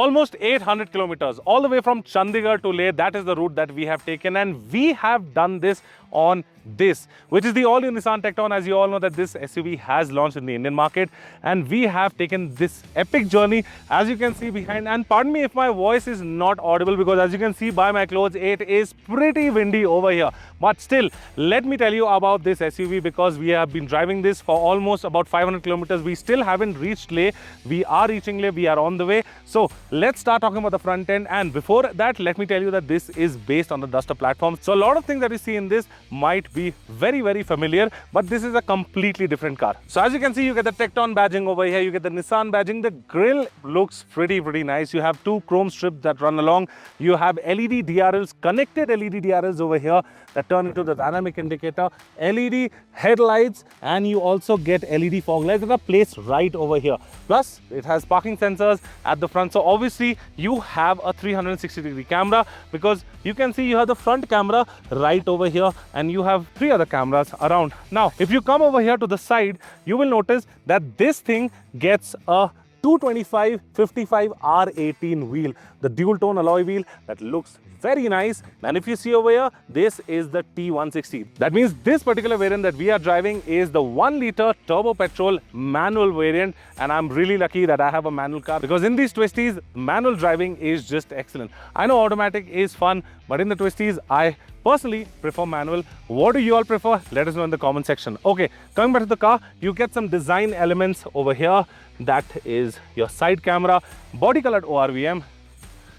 almost 800 kilometers all the way from Chandigarh to Leh. That is the route that we have taken, and we have done this on this, which is the all-new Nissan Tecton. As you all know that this SUV has launched in the Indian market, and we have taken this epic journey, as you can see behind. And pardon me if my voice is not audible, because as you can see by my clothes, it is pretty windy over here. But still, let me tell you about this SUV, because we have been driving this for almost about 500 kilometers. We still haven't reached Leh. We are reaching Leh. We are on the way. So let's start talking about the front end. And before that, let me tell you that this is based on the Duster platform. So a lot of things that we see in this might be very, very familiar, but this is a completely different car. So as you can see, you get the Tecton badging over here. You get the Nissan badging. The grille looks pretty nice. You have two chrome strips that run along. You have LED DRLs, connected LED DRLs over here that turn into the dynamic indicator, LED headlights, and you also get LED fog lights that are placed right over here. Plus, it has parking sensors at the front. So obviously, you have a 360-degree camera, because you can see you have the front camera right over here, and you have 3 other cameras around. Now, if you come over here to the side, you will notice that this thing gets a 225/55 R18 wheel, the dual tone alloy wheel that looks very nice. And if you see over here, this is the T160. That means this particular variant that we are driving is the 1-liter turbo petrol manual variant, and I'm really lucky that I have a manual car, because in these twisties, manual driving is just excellent. I know automatic is fun, but in the twisties, I personally prefer manual. What do you all prefer? Let us know in the comment section. Okay, coming back to the car, you get some design elements over here. That is your side camera, body colored ORVM.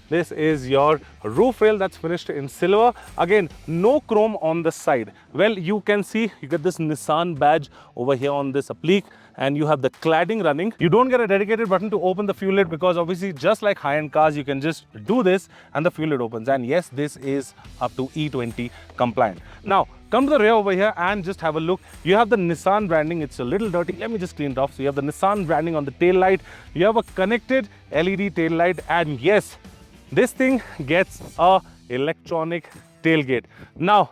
This is your roof rail that's finished in silver. Again, no chrome on the side. Well, you can see you get this Nissan badge over here on this applique, and you have the cladding running. You don't get a dedicated button to open the fuel lid, because obviously, just like high-end cars, you can just do this and the fuel lid opens. And yes, this is up to E20 compliant. Now, come to the rear over here and just have a look. You have the Nissan branding. It's a little dirty. Let me just clean it off. So you have the Nissan branding on the tail light. You have a connected LED tail light, and yes, this thing gets a electronic tailgate. Now,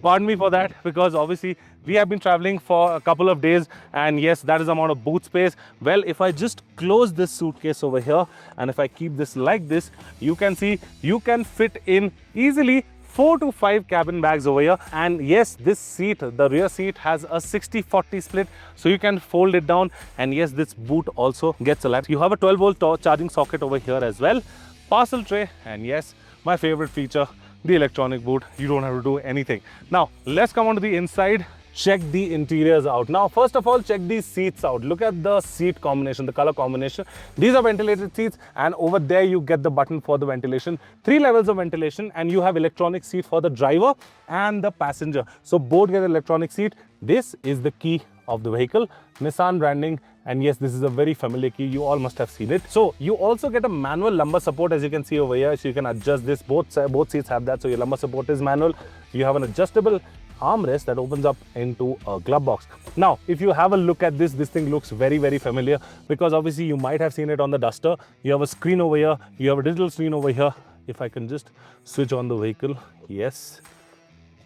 pardon me for that, because obviously we have been traveling for a couple of days, and yes, that is the amount of boot space. Well, if I just close this suitcase over here, and if I keep this like this, you can see you can fit in easily 4 to 5 cabin bags over here. And yes, this seat, the rear seat, has a 60/40 split, so you can fold it down. And yes, this boot also gets a latch. You have a 12-volt charging socket over here as well. Parcel tray, and yes, my favorite feature, the electronic boot. You don't have to do anything. Now, let's come on to the inside. Check the interiors out. Now, first of all, check these seats out. Look at the seat combination, the color combination. These are ventilated seats, and over there you get the button for the ventilation. 3 levels of ventilation, and you have electronic seat for the driver and the passenger. So both get electronic seat. This is the key of the vehicle, Nissan branding, and yes, this is a very familiar key. You all must have seen it. So you also get a manual lumbar support, as you can see over here. So you can adjust this. Both seats have that. So your lumbar support is manual. You have an adjustable armrest that opens up into a glove box. Now, if you have a look at this thing looks very familiar, because obviously you might have seen it on the Duster. You have a screen over here. You have a digital screen over here. If I can just switch on the vehicle, yes.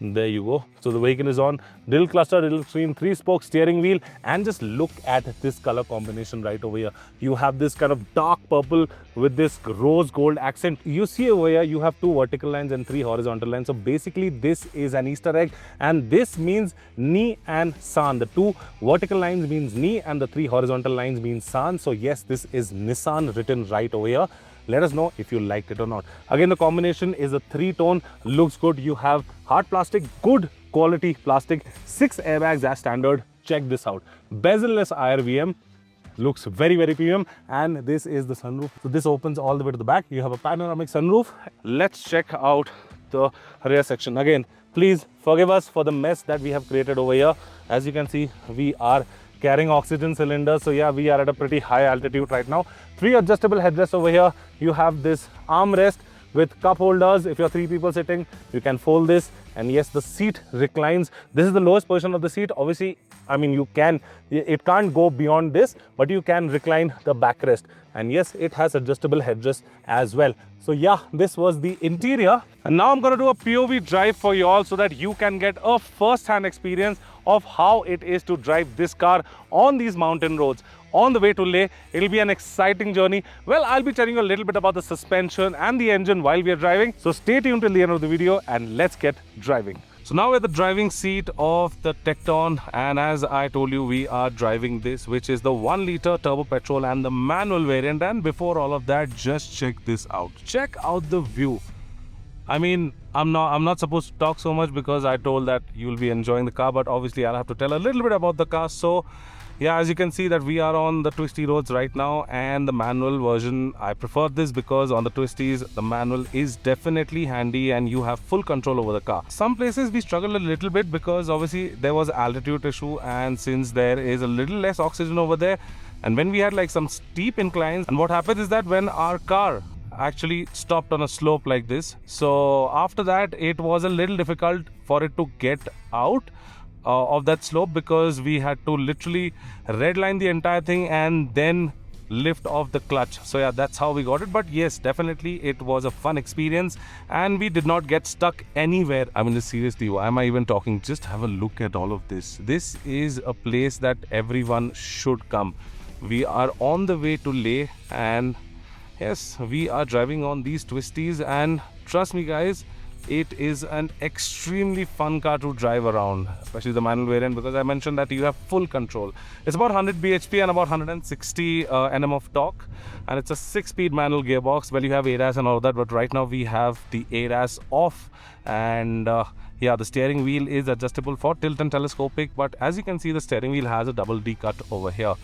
There you go. So the vehicle is on. Digital cluster, digital screen, 3-spoke steering wheel, and just look at this color combination right over here. You have this kind of dark purple with this rose gold accent. You see over here, you have 2 vertical lines and 3 horizontal lines. So basically, this is an Easter egg, and this means Ni and San. The 2 vertical lines means Ni, and the 3 horizontal lines means San. So yes, this is Nissan written right over here. Let us know if you liked it or not. Again, the combination is a 3-tone, looks good. You have hard plastic, good quality plastic, 6 airbags as standard. Check this out. Bezel-less IRVM, looks very premium. And this is the sunroof. So this opens all the way to the back. You have a panoramic sunroof. Let's check out the rear section. Again, please forgive us for the mess that we have created over here. As you can see, we are carrying oxygen cylinders. So yeah, we are at a pretty high altitude right now. 3 adjustable headrests over here. You have this armrest with cup holders. If you're 3 people sitting, you can fold this. And yes, the seat reclines. This is the lowest position of the seat. Obviously, I mean, it can't go beyond this, but you can recline the backrest. And yes, it has adjustable headrest as well. So yeah, this was the interior. And now I'm going to do a POV drive for you all so that you can get a first-hand experience of how it is to drive this car on these mountain roads on the way to Leh. It'll be an exciting journey. Well, I'll be telling you a little bit about the suspension and the engine while we are driving. So stay tuned till the end of the video and let's get driving. So now we're at the driving seat of the Tekton, and as I told you, we are driving this, which is the 1 liter turbo petrol and the manual variant. And before all of that, just check this out. Check out the view. I mean, I'm not supposed to talk so much because I told that you'll be enjoying the car, but obviously I'll have to tell a little bit about the car. So yeah, as you can see that we are on the twisty roads right now, and the manual version, I prefer this because on the twisties the manual is definitely handy and you have full control over the car. Some places we struggled a little bit because obviously there was altitude issue, and since there is a little less oxygen over there, and when we had like some steep inclines, and what happens is that when our car actually stopped on a slope like this, so after that it was a little difficult for it to get out of that slope because we had to literally redline the entire thing and then lift off the clutch. So yeah, that's how we got it. But yes, definitely it was a fun experience and we did not get stuck anywhere. I mean, seriously, why am I even talking? Just have a look at all of this. This is a place that everyone should come. We are on the way to Leh, and yes, we are driving on these twisties, and trust me guys, it is an extremely fun car to drive around, especially the manual variant, because I mentioned that you have full control. It's about 100 bhp and about 160 Nm of torque, and it's a 6-speed manual gearbox. Well, you have ADAS and all that, but right now we have the ADAS off, and yeah, the steering wheel is adjustable for tilt and telescopic, but as you can see, the steering wheel has a double D cut over here.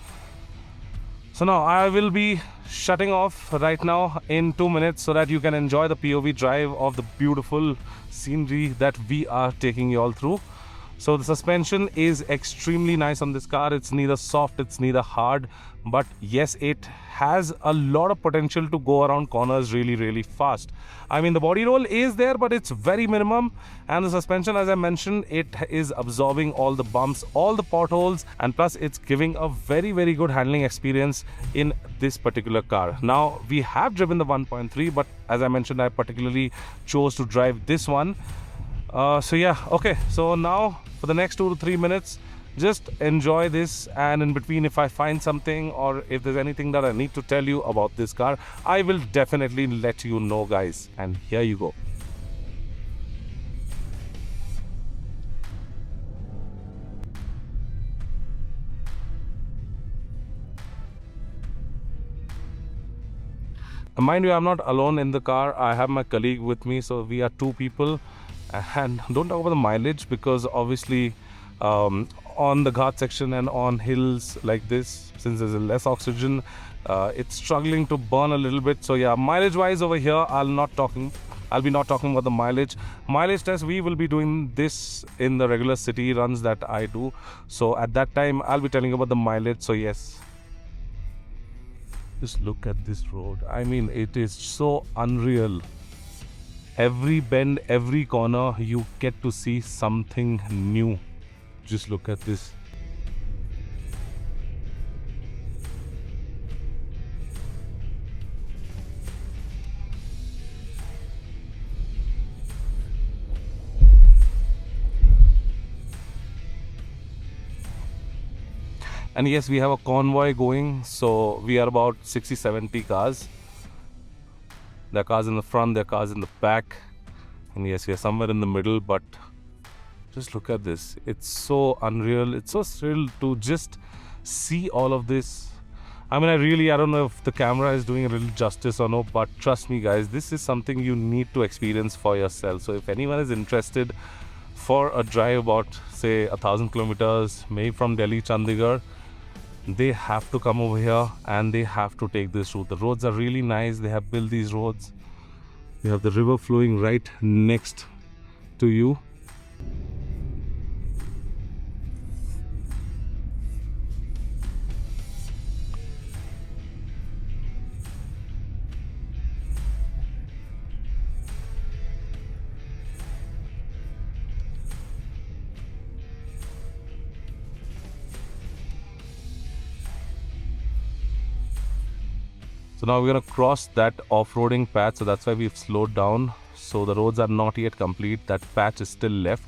So now I will be shutting off right now in 2 minutes so that you can enjoy the POV drive of the beautiful scenery that we are taking you all through. So the suspension is extremely nice on this car. It's neither soft, it's neither hard, but yes, it has a lot of potential to go around corners really fast. I mean, the body roll is there, but it's very minimum, and the suspension, as I mentioned, it is absorbing all the bumps, all the potholes, and plus it's giving a very good handling experience in this particular car. Now we have driven the 1.3, but as I mentioned, I particularly chose to drive this one. So yeah, okay, so now for the next 2 to 3 minutes, just enjoy this, and in between, if I find something or if there's anything that I need to tell you about this car, I will definitely let you know guys. And here you go. Mind you, I'm not alone in the car. I have my colleague with me, so we are 2 people. And don't talk about the mileage because obviously on the ghat section and on hills like this, since there's less oxygen, it's struggling to burn a little bit. So yeah, mileage wise over here, I'll be not talking about the mileage test. We will be doing this in the regular city runs that I do, so at that time I'll be telling you about the mileage. So yes, just look at this road. I mean, it is so unreal. Every bend, every corner, you get to see something new. Just look at this. And yes, we have a convoy going, so we are about 60-70 cars. There are cars in the front, there are cars in the back, and yes, we are somewhere in the middle, but just look at this. It's so unreal. It's so surreal to just see all of this. I mean, I don't know if the camera is doing a little justice or no, but trust me guys, this is something you need to experience for yourself. So if anyone is interested for a drive about, say, 1,000 kilometers, maybe from Delhi, Chandigarh, they have to come over here and they have to take this route. The roads are really nice. They have built these roads. You have the river flowing right next to you. So now we're going to cross that off-roading patch, so that's why we've slowed down. So the roads are not yet complete, that patch is still left.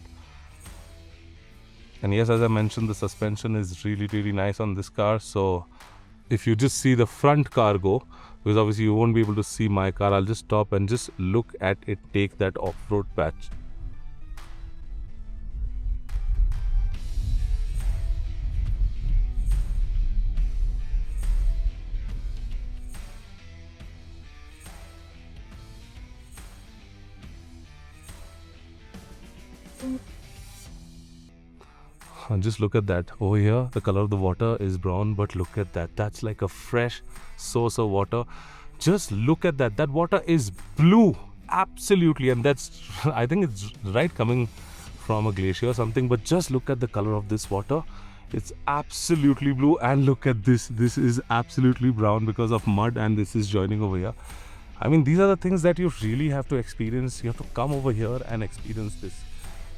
And yes, as I mentioned, the suspension is really nice on this car. So if you just see the front car go, because obviously you won't be able to see my car, I'll just stop and just look at it take that off-road patch. And just look at that. Over here, the color of the water is brown, but look at that. That's like a fresh source of water. Just look at that. That water is blue. Absolutely. And that's, I think it's right coming from a glacier or something. But just look at the color of this water. It's absolutely blue. And look at this. This is absolutely brown because of mud, and this is joining over here. I mean, these are the things that you really have to experience. You have to come over here and experience this.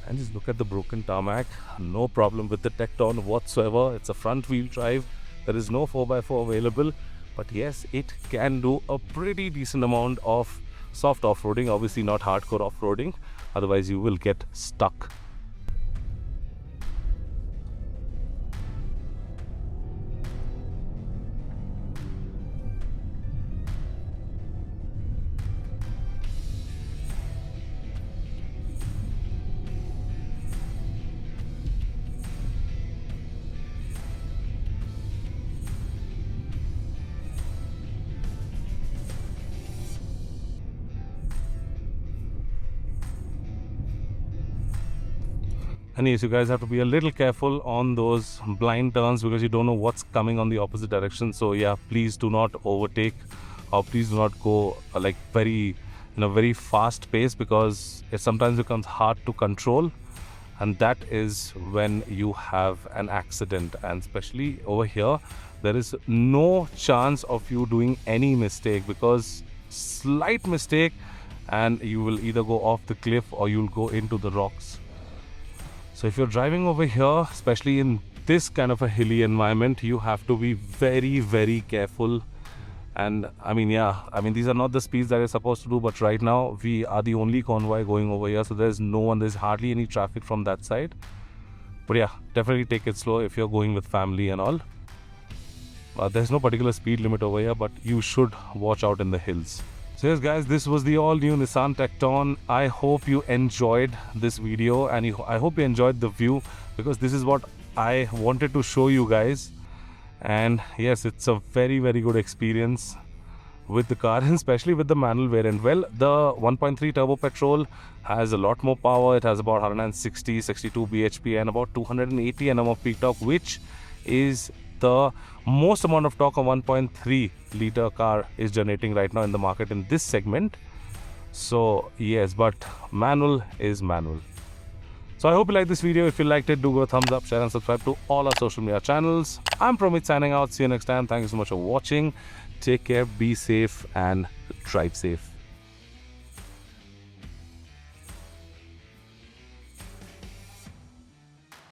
And just look at the broken tarmac. No problem with the Tekton whatsoever. It's a front wheel drive. There is no 4x4 available. But yes, it can do a pretty decent amount of soft off-roading. Obviously not hardcore off-roading. Otherwise you will get stuck. And yes, you guys have to be a little careful on those blind turns because you don't know what's coming on the opposite direction. So yeah, please do not overtake, or please do not go like very fast pace, because it sometimes becomes hard to control, and that is when you have an accident. And especially over here, there is no chance of you doing any mistake, because slight mistake and you will either go off the cliff or you'll go into the rocks. So if you're driving over here, especially in this kind of a hilly environment, you have to be very careful. And I mean, yeah, I mean, these are not the speeds that you're supposed to do, but right now we are the only convoy going over here, so there's no one, there's hardly any traffic from that side. But yeah, definitely take it slow if you're going with family and all. There's no particular speed limit over here, but you should watch out in the hills. So yes guys, this was the all new Nissan Tekton. I hope you enjoyed this video, and I hope you enjoyed the view, because this is what I wanted to show you guys. And yes, it's a very good experience with the car, and especially with the manual variant. Well, the 1.3 turbo petrol has a lot more power. It has about 162 bhp and about 280 Nm of peak torque, which is the most amount of torque a 1.3 liter car is generating right now in the market in this segment. So yes, but manual is manual. So I hope you liked this video. If you liked it, do go thumbs up, share and subscribe to all our social media channels. I'm Promit signing out. See you next time. Thank you so much for watching. Take care, be safe and drive safe.